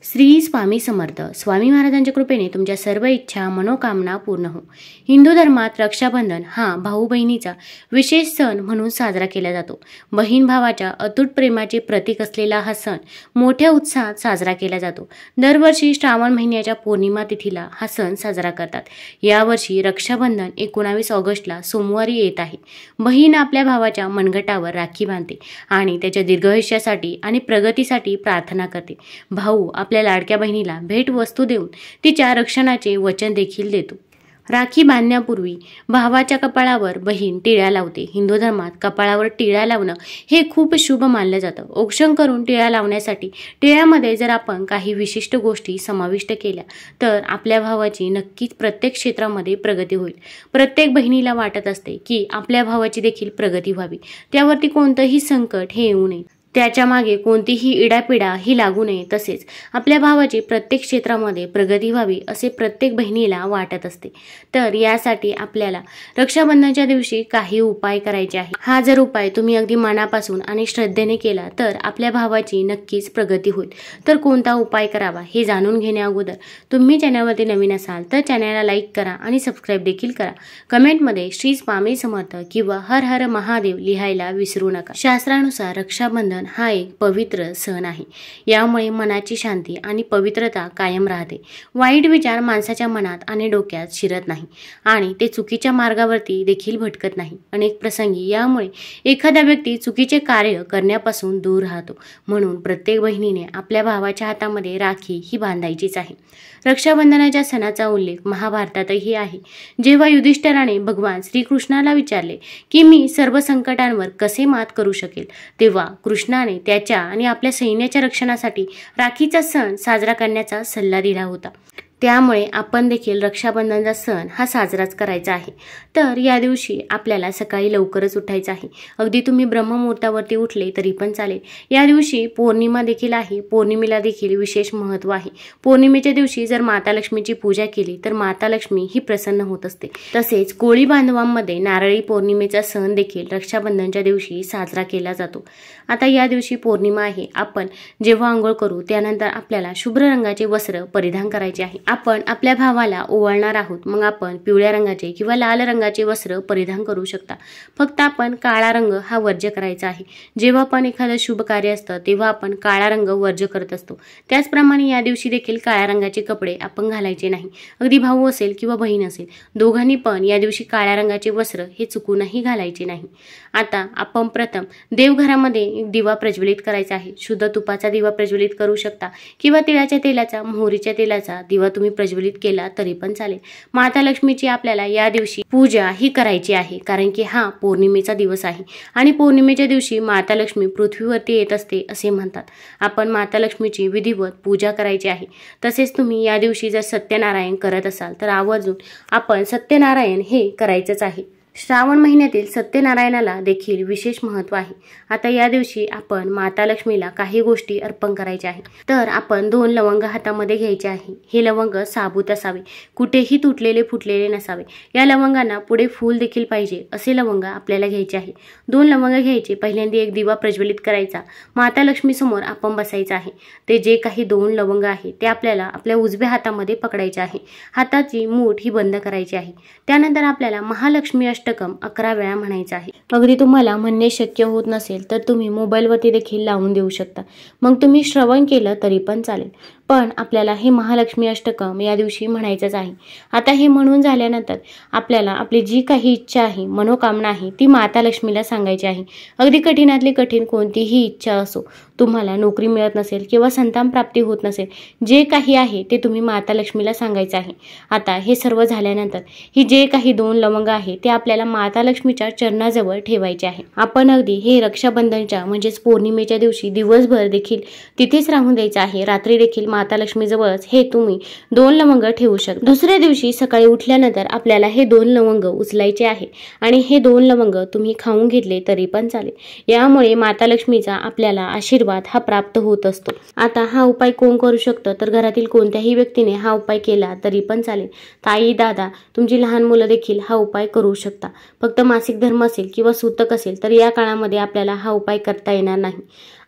श्री स्वामी समर्थ. स्वामी महाराजांच्या कृपेने तुमच्या सर्व इच्छा मनोकामना पूर्ण हो. हिंदू धर्मात रक्षाबंधन हा भाऊ बहिणीचा विशेष सण म्हणून साजरा केला जातो. बहीण भावाच्या अतूट प्रेमाचे प्रतीक असलेला हा सण मोठ्या उत्साहात साजरा केला जातो. दरवर्षी श्रावण महिन्याच्या पौर्णिमा तिथीला हा सण साजरा करतात. यावर्षी रक्षाबंधन 19 ऑगस्टला सोमवारी येत आहे. बहीण आपल्या भावाच्या मनगटावर राखी बांधते आणि त्याच्या दीर्घायुष्यासाठी आणि प्रगतीसाठी प्रार्थना करते. भाऊ आपल्या लाडक्या बहिणीला भेट वस्तू देऊन तिच्या रक्षणाचे वचन देखील देतो. राखी बांधण्यापूर्वी भावाच्या कपाळावर बहीण टिळा लावते. हिंदू धर्मात कपाळावर टिळा लावणं हे खूप शुभ मानलं जातं. औक्षण करून टिळा लावण्यासाठी टिळ्यामध्ये जर आपण काही विशिष्ट गोष्टी समाविष्ट केल्या तर आपल्या भावाची नक्कीच प्रत्येक क्षेत्रामध्ये प्रगती होईल. प्रत्येक बहिणीला वाटत असते की आपल्या भावाची देखील प्रगती व्हावी, त्यावरती कोणतंही संकट हे येऊ नये, त्याच्या मागे कोणतीही इडापिडा ही लागू नये, तसेच आपल्या भावाची प्रत्येक क्षेत्रामध्ये प्रगती व्हावी असे प्रत्येक बहिणीला वाटत असते. तर यासाठी आपल्याला रक्षाबंधनाच्या दिवशी काही उपाय करायचे आहे. हा जर उपाय तुम्ही अगदी मनापासून आणि श्रद्धेने केला तर आपल्या भावाची नक्कीच प्रगती होईल. तर कोणता उपाय करावा हे जाणून घेण्या अगोदर तुम्ही चॅनलवरती नवीन असाल तर चॅनलला लाईक करा आणि सबस्क्राईब देखील करा. कमेंटमध्ये श्री स्वामी समर्थ किंवा हर हर महादेव लिहायला विसरू नका. शास्त्रानुसार रक्षाबंधन हा एक पवित्र सण आहे. यामुळे मनाची शांती आणि पवित्रता कायम राहते. वाईट विचार माणसाच्या मनात आणि डोक्यात शिरत नाही आणि ते चुकीच्या मार्गावरती देखील भटकत नाही. अनेक प्रसंगी यामुळे एखादा व्यक्ती चुकीचे कार्य करण्यापासून दूर राहतो. म्हणून प्रत्येक बहिणीने आपल्या भावाच्या हातामध्ये राखी ही बांधायचीच आहे. रक्षाबंधनाच्या सणाचा उल्लेख महाभारतातही आहे. जेव्हा युधिष्ठिराने भगवान श्रीकृष्णाला विचारले की मी सर्व संकटांवर कसे मात करू शकेल, तेव्हा कृष्णाने त्याच्या आणि आपल्या सैन्याच्या रक्षणासाठी राखीचा सण साजरा करण्याचा सल्ला दिला होता. त्यामुळे आपण देखील रक्षाबंधनाचा सण हा साजराच करायचा आहे. तर या दिवशी आपल्याला सकाळी लवकरच उठायचं आहे. अगदी तुम्ही ब्रह्ममुहूर्तावरती उठले तरी पण चालेल. या दिवशी पौर्णिमा देखील आहे. पौर्णिमेला देखील विशेष महत्त्व आहे. पौर्णिमेच्या दिवशी जर माता लक्ष्मीची पूजा केली तर माता लक्ष्मी ही प्रसन्न होत असते. तसेच कोळी बांधवांमध्ये नारळी पौर्णिमेचा सण देखील रक्षाबंधनच्या दिवशी साजरा केला जातो. आता या दिवशी पौर्णिमा आहे. आपण जेव्हा आंघोळ करू त्यानंतर आपल्याला शुभ्र रंगाचे वस्त्र परिधान करायचे आहे. आपण आपल्या भावाला ओवाळणार आहोत, मग आपण पिवळ्या रंगाचे किंवा लाल रंगाचे वस्त्र परिधान करू शकता. फक्त आपण काळा रंग हा वर्ज्य करायचा आहे. जेव्हा पण एखादं शुभ कार्य असतं तेव्हा आपण काळा रंग वर्ज्य करत असतो. त्याचप्रमाणे या दिवशी देखील काळ्या रंगाचे कपडे आपण घालायचे नाही. अगदी भाऊ असेल किंवा बहीण असेल, दोघांनी पण या दिवशी काळ्या रंगाचे वस्त्र हे चुकूनही घालायचे नाही. आता आपण प्रथम देवघरामध्ये एक दिवा प्रज्वलित करायचा आहे. शुद्ध तुपाचा दिवा प्रज्वलित करू शकता किंवा तिळाच्या तेलाचा, मोहरीच्या तेलाचा दिवा तुम्ही प्रज्वलित केला तरी पण चालेल. माता लक्ष्मीची आपल्याला या दिवशी पूजा ही करायची आहे, कारण की हा पौर्णिमेचा दिवस आहे आणि पौर्णिमेच्या दिवशी माता लक्ष्मी पृथ्वीवरती येत असते असे म्हणतात. आपण माता लक्ष्मीची विधिवत पूजा करायची आहे. तसेच तुम्ही या दिवशी जर सत्यनारायण करत असाल तर आवर्जून आपण सत्यनारायण हे करायचंच आहे. श्रावण महिन्यातील सत्यनारायणाला देखील विशेष महत्त्व आहे. आता या दिवशी आपण माता लक्ष्मीला काही गोष्टी अर्पण करायच्या आहेत. तर आपण 2 लवंग हातामध्ये घ्यायचे आहे. हे लवंग साबूत असावे, कुठेही तुटलेले फुटलेले नसावे. या लवंगांना पुढे फूल देखील पाहिजे असे लवंग आपल्याला घ्यायचे आहे. 2 लवंग घ्यायचे. पहिल्यांदा एक दिवा प्रज्वलित करायचा. माता लक्ष्मी समोर आपण बसायचं आहे. ते जे काही 2 लवंग आहे ते आपल्याला आपल्या उजव्या हातामध्ये पकडायचे आहे. हाताची मूठ ही बंद करायची आहे. त्यानंतर आपल्याला महालक्ष्मी अष्टकम 11 वेळा म्हणायचं आहे. अगदी तुम्हाला म्हणणे शक्य होत नसेल तर तुम्ही मोबाईलवरती देखील लावून देऊ शकता. मग तुम्ही श्रवण केलं तरी पण चालेल. पण आपल्याला हे महालक्ष्मी अष्टकम या दिवशी म्हणायचंच आहे. आता हे म्हणून झाल्यानंतर आपल्याला आपली जी काही इच्छा आहे, मनोकामना आहे ती माता लक्ष्मीला सांगायची आहे. अगदी कठीणातली कठीण कोणतीही इच्छा असो, तुम्हाला नोकरी मिळत नसेल किंवा संतान प्राप्ती होत नसेल, जे काही आहे ते तुम्ही माता लक्ष्मीला सांगायचं आहे. आता हे सर्व झाल्यानंतर ही जे काही 2 लवंग आहे ते आपल्याला माता लक्ष्मीच्या चरणाजवळ ठेवायचे आहे. आपण अगदी हे रक्षाबंधनच्या म्हणजेच पौर्णिमेच्या दिवशी दिवसभर देखील तिथेच राहून द्यायचं आहे. रात्री देखील माता लक्ष्मीजवळच हे तुम्ही 2 लवंग ठेवू शकता. दुसऱ्या दिवशी सकाळी उठल्यानंतर आपल्याला हे 2 लवंग उचलायचे आहे आणि हे 2 लवंग तुम्ही खाऊन घेतले तरी पण चालेल. यामुळे माता लक्ष्मीचा आपल्याला आशीर्वाद हा प्राप्त होत असतो. आता हा उपाय कोण करू शकतं तर घरातील कोणत्याही व्यक्तीने हा उपाय केला तरी पण चालेल. ताई, दादा, तुमची लहान मुलं देखील हा उपाय करू शकता. फक्त मासिक धर्म असेल किंवा सूतक असेल तर या काळामध्ये आपल्याला हा उपाय करता येणार नाही.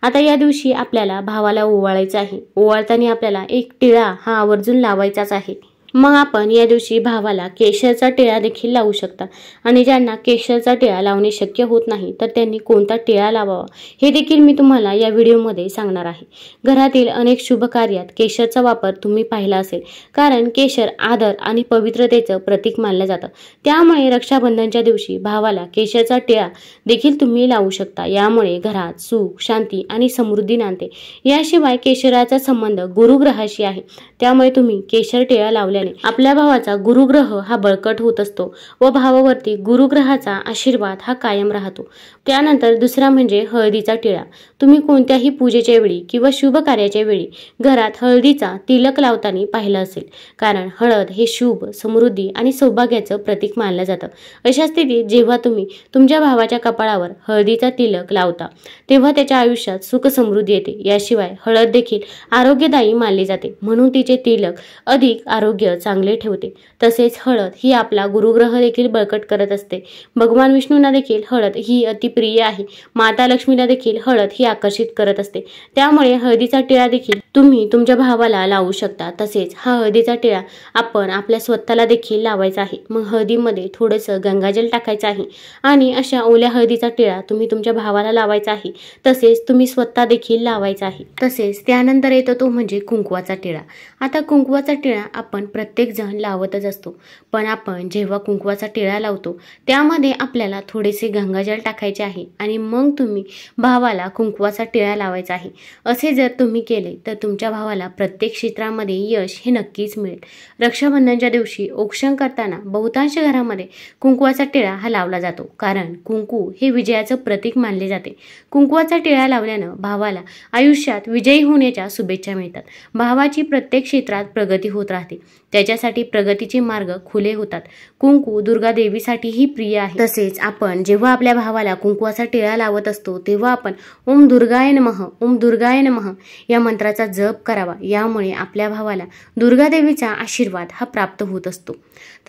आता या दिवशी आपल्याला भावाला ओवाळायचं आहे. ओवाळताना आपल्याला एक टिळा हा आवर्जून लावायचाच आहे. मग आपण या दिवशी भावाला केशरचा टिळा देखील लावू शकता आणि ज्यांना केशरचा टिळा लावणे शक्य होत नाही तर त्यांनी कोणता टिळा लावावा हे देखील मी तुम्हाला या व्हिडिओमध्ये सांगणार आहे. घरातील अनेक शुभ कार्यात केशरचा वापर तुम्ही पाहिला असेल, कारण केशर आदर आणि पवित्रतेचं प्रतीक मानलं जातं. त्यामुळे रक्षाबंधनच्या दिवशी भावाला केशरचा टिळा देखील तुम्ही लावू शकता. यामुळे घरात सुख, शांती आणि समृद्धी नांदते. याशिवाय केशराचा संबंध गुरुग्रहाशी आहे, त्यामुळे तुम्ही केशर टिळा लावल्याने आपल्या भावाचा गुरुग्रह हा बळकट होत असतो व भावावरती गुरुग्रहाचा आशीर्वाद हा कायम राहतो. त्यानंतर दुसरा म्हणजे हळदीचा टिळा. तुम्ही कोणत्याही पूजेच्या वेळी किंवा शुभ कार्याच्या वेळी घरात हळदीचा तिलक लावताना पाहिलं असेल, कारण हळद हे शुभ, समृद्धी आणि सौभाग्याचं प्रतीक मानलं जातं. अशा स्थितीत जेव्हा तुम्ही तुमच्या भावाच्या कपाळावर हळदीचा तिलक लावता तेव्हा त्याच्या आयुष्यात सुख समृद्धी येते. याशिवाय हळद देखील आरोग्यदायी मानली जाते, म्हणून तिचे तिलक अधिक आरोग्य चांगले ठेवते. तसेच हळद ही आपला गुरुग्रह देखील बळकट करत असते. भगवान विष्णूंना देखील हळद ही अतिप्रिय आहे. माता लक्ष्मीला देखील हळद ही आकर्षित करत असते. त्यामुळे हळदीचा टिळा देखील तुम्ही तुमच्या भावाला लावू शकता. तसेच हा हळदीचा टिळा आपण आपल्या स्वतःला देखील लावायचा आहे. मग हळदीमध्ये थोडंसं गंगाजल टाकायचं आहे आणि अशा ओल्या हळदीचा टिळा तुम्ही तुमच्या भावाला लावायचा आहे. तसेच तुम्ही स्वतः देखील लावायचा आहे. तसेच त्यानंतर येतो तो म्हणजे कुंकवाचा टिळा. आता कुंकवाचा टिळा आपण प्रत्येक जण लावतच असतो, पण आपण जेव्हा कुंकवाचा टिळा लावतो त्यामध्ये आपल्याला थोडेसे गंगाजल टाकायचे आहे आणि मग तुम्ही भावाला कुंकवाचा टिळा लावायचा आहे. असे जर तुम्ही केले तर तुमच्या भावाला प्रत्येक क्षेत्रामध्ये यश हे नक्कीच मिळेल. रक्षाबंधनच्या दिवशी औक्षण करताना बहुतांश घरामध्ये कुंकवाचा टिळा हा लावला जातो, कारण कुंकू हे विजयाचं प्रतीक मानले जाते. कुंकवाचा टिळा लावल्यानं भावाला आयुष्यात विजयी होण्याच्या शुभेच्छा मिळतात. भावाची प्रत्येक क्षेत्रात प्रगती होत राहते. त्याच्यासाठी प्रगतीचे मार्ग खुले होतात. कुंकू दुर्गा देवीसाठीही प्रिय आहे. तसेच आपण जेव्हा आपल्या भावाला कुंकवाचा टिळा लावत असतो तेव्हा आपण ओम दुर्गाय नमः, ओम दुर्गाय नमः या मंत्राचा जप करावा. यामुळे आपल्या भावाला दुर्गा देवीचा आशीर्वाद हा प्राप्त होत असतो.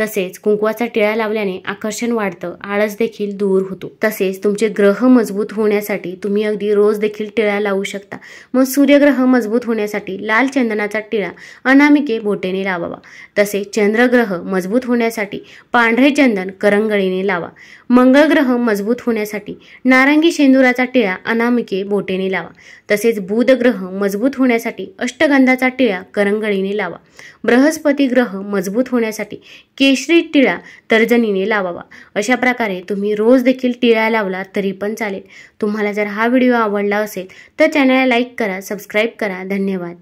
तसेच कुंकवाचा टिळा लावल्याने आकर्षण वाढतं, आळस देखील दूर होतो. तसेच तुमचे ग्रह मजबूत होण्यासाठी तुम्ही अगदी रोज देखील टिळा लावू शकता. मग सूर्यग्रह मजबूत होण्यासाठी लाल चंदनाचा टिळा अनामिके बोटेने लावावा. तसेच चंद्रग्रह मजबूत होण्यासाठी पांढरे चंदन करंगळीने लावा. मंगळ ग्रह मजबूत होण्यासाठी नारंगी शेंदुराचा टिळा अनामिके बोटेने लावा. तसेच बुध ग्रह मजबूत होण्यासाठी अष्टगंधाचा टिळा करंगळीने लावा. बृहस्पती ग्रह मजबूत होण्यासाठी केशरी टिळा तर्जनीने लावावा. अशा प्रकारे तुम्ही रोज देखील टिळा लावला तरी पण चालेल. तुम्हाला जर हा व्हिडिओ आवडला असेल तर चॅनलला लाईक करा, सबस्क्राईब करा. धन्यवाद.